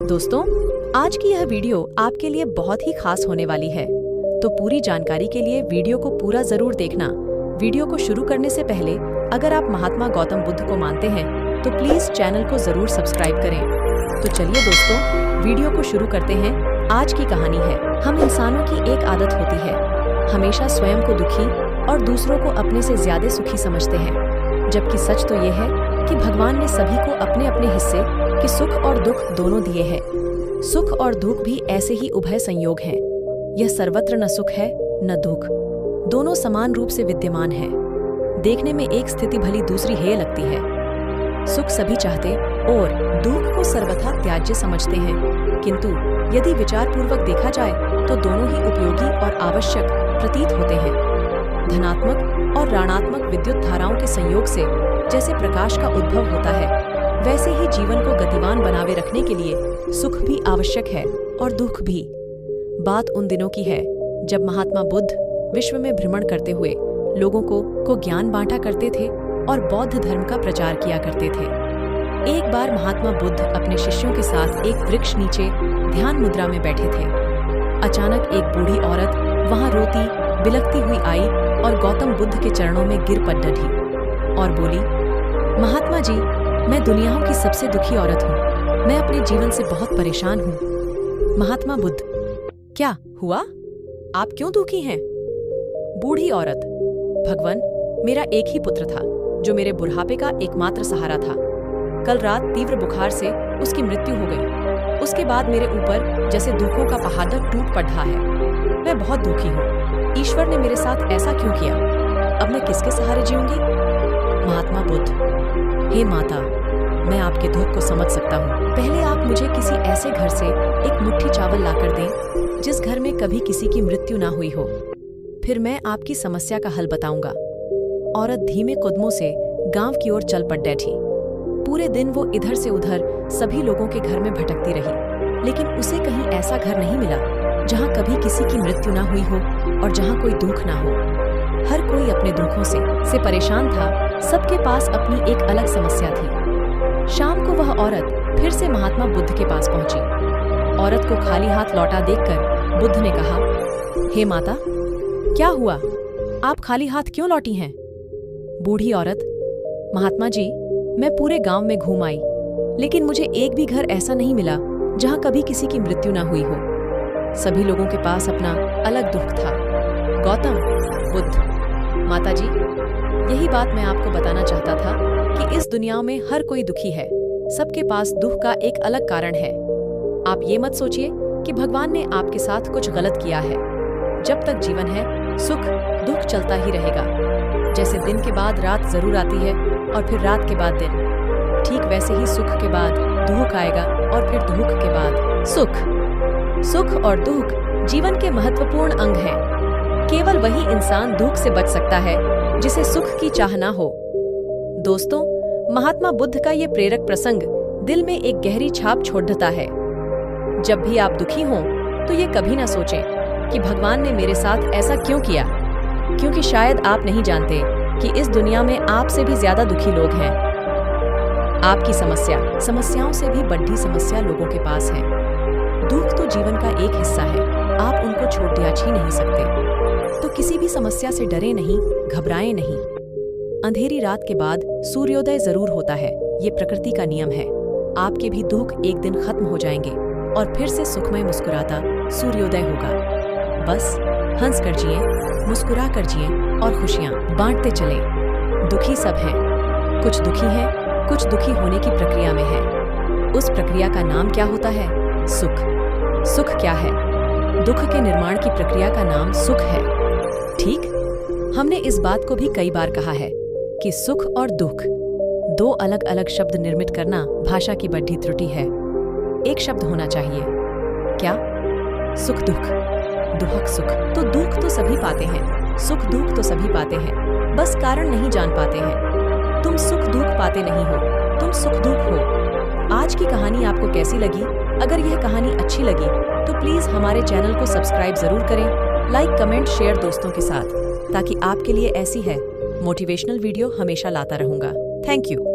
दोस्तों, आज की यह वीडियो आपके लिए बहुत ही खास होने वाली है, तो पूरी जानकारी के लिए वीडियो को पूरा जरूर देखना। वीडियो को शुरू करने से पहले अगर आप महात्मा गौतम बुद्ध को मानते हैं तो प्लीज चैनल को जरूर सब्सक्राइब करें। तो चलिए दोस्तों, वीडियो को शुरू करते हैं। आज की कहानी है, हम इंसानों की एक आदत होती है, हमेशा स्वयं को दुखी और दूसरों को अपने से ज्यादा सुखी समझते हैं, जबकि सच तो ये है कि भगवान ने सभी को अपने अपने हिस्से के सुख और दुख दोनों दिए हैं। सुख और दुख भी ऐसे ही उभय संयोग हैं। यह सर्वत्र न सुख है न दुख, दोनों समान रूप से विद्यमान है। देखने में एक स्थिति भली दूसरी हेय लगती है। सुख सभी चाहते और दुख को सर्वथा त्याज्य समझते हैं, किंतु यदि विचार पूर्वक देखा जाए तो दोनों ही उपयोगी और आवश्यक प्रतीत होते हैं। धनात्मक और ऋणात्मक विद्युत धाराओं के संयोग से जैसे प्रकाश का उद्भव होता है, वैसे ही जीवन को गतिवान बनावे रखने के लिए सुख भी आवश्यक है और दुख भी। बात उन दिनों की है जब महात्मा बुद्ध विश्व में भ्रमण करते हुए लोगों को ज्ञान बांटा करते थे और बौद्ध धर्म का प्रचार किया करते थे। एक बार महात्मा बुद्ध अपने शिष्यों के साथ एक वृक्ष नीचे ध्यान मुद्रा में बैठे थे। अचानक एक बूढ़ी औरत वहां रोती बिलखती हुई आई और गौतम बुद्ध के चरणों में गिर पड़ डटी और बोली, महात्मा जी, मैं दुनियाओं की सबसे दुखी औरत हूँ। मैं अपने जीवन से बहुत परेशान हूँ। महात्मा बुद्ध, क्या हुआ? आप क्यों दुखी हैं? बूढ़ी औरत, भगवान, मेरा एक ही पुत्र था जो मेरे बुढ़ापे का एकमात्र सहारा था। कल रात तीव्र बुखार से उसकी मृत्यु हो गई। उसके बाद मेरे ऊपर जैसे दुखों का पहाड़ टूट पड़ रहा है। मैं बहुत दुखी हूँ। ईश्वर ने मेरे साथ ऐसा क्यों किया? अब मैं किसके सहारे जीऊंगी? महात्मा बुद्ध, हे माता, मैं आपके दुख को समझ सकता हूँ। पहले आप मुझे किसी ऐसे घर से एक मुट्ठी चावल लाकर दें जिस घर में कभी किसी की मृत्यु ना हुई हो, फिर मैं आपकी समस्या का हल बताऊंगा। औरत धीमे कदमों से गांव की ओर चल पड़ बैठी। पूरे दिन वो इधर से उधर सभी लोगों के घर में भटकती रही, लेकिन उसे कहीं ऐसा घर नहीं मिला जहाँ कभी किसी की मृत्यु ना हुई हो और जहाँ कोई दुख ना हो। हर कोई अपने दुखों से परेशान था। सबके पास अपनी एक अलग समस्या थी। शाम को वह औरत फिर से महात्मा बुद्ध के पास पहुंची। औरत को खाली हाथ लौटा देखकर बुद्ध ने कहा, हे माता, क्या हुआ? आप खाली हाथ क्यों लौटी हैं? बूढ़ी औरत, महात्मा जी, मैं पूरे गांव में घूम आई, लेकिन मुझे एक भी घर ऐसा नहीं मिला जहां कभी किसी की मृत्यु ना हुई हो। सभी लोगों के पास अपना अलग दुख था। गौतम बुद्ध, माता जी, यही बात मैं आपको बताना चाहता था कि इस दुनिया में हर कोई दुखी है। सबके पास दुख का एक अलग कारण है। आप ये मत सोचिए कि भगवान ने आपके साथ कुछ गलत किया है। जब तक जीवन है, सुख दुख चलता ही रहेगा। जैसे दिन के बाद रात जरूर आती है और फिर रात के बाद दिन, ठीक वैसे ही सुख के बाद दुख आएगा और फिर दुख के बाद सुख। सुख और दुख जीवन के महत्वपूर्ण अंग हैं। केवल वही इंसान दुख से बच सकता है जिसे सुख की चाह ना हो। दोस्तों, महात्मा बुद्ध का ये प्रेरक प्रसंग दिल में एक गहरी छाप छोड़ देता है। जब भी आप दुखी हों तो ये कभी ना सोचें कि भगवान ने मेरे साथ ऐसा क्यों किया, क्योंकि शायद आप नहीं जानते कि इस दुनिया में आपसे भी ज्यादा दुखी लोग हैं। आपकी समस्याओं से भी बड़ी समस्या लोगों के पास है। दुख तो जीवन का एक हिस्सा है, आप उनको छोड़ दिया ही नहीं सकते। तो किसी भी समस्या से डरे नहीं, घबराएं नहीं। अंधेरी रात के बाद सूर्योदय जरूर होता है, ये प्रकृति का नियम है। आपके भी दुख एक दिन खत्म हो जाएंगे और फिर से सुखमय मुस्कुराता सूर्योदय होगा। बस हंस कर जिए, मुस्कुरा कर जिए और खुशियां बांटते चले। दुखी सब हैं, कुछ दुखी हैं, कुछ दुखी होने की प्रक्रिया में है। उस प्रक्रिया का नाम क्या होता है? सुख। सुख क्या है? दुख के निर्माण की प्रक्रिया का नाम सुख है। ठीक, हमने इस बात को भी कई बार कहा है कि सुख और दुख दो अलग अलग शब्द निर्मित करना भाषा की बड़ी त्रुटि है। एक शब्द होना चाहिए। क्या? सुख दुख, दुख सुख। तो दुख तो सभी पाते हैं, सुख दुख तो सभी पाते हैं, बस कारण नहीं जान पाते हैं। तुम सुख दुख पाते नहीं हो, तुम सुख दुख हो। आज की कहानी आपको कैसी लगी? अगर यह कहानी अच्छी लगी तो प्लीज हमारे चैनल को सब्सक्राइब जरूर करें। लाइक, कमेंट, शेयर दोस्तों के साथ, ताकि आपके लिए ऐसी है मोटिवेशनल वीडियो हमेशा लाता रहूंगा। Thank you.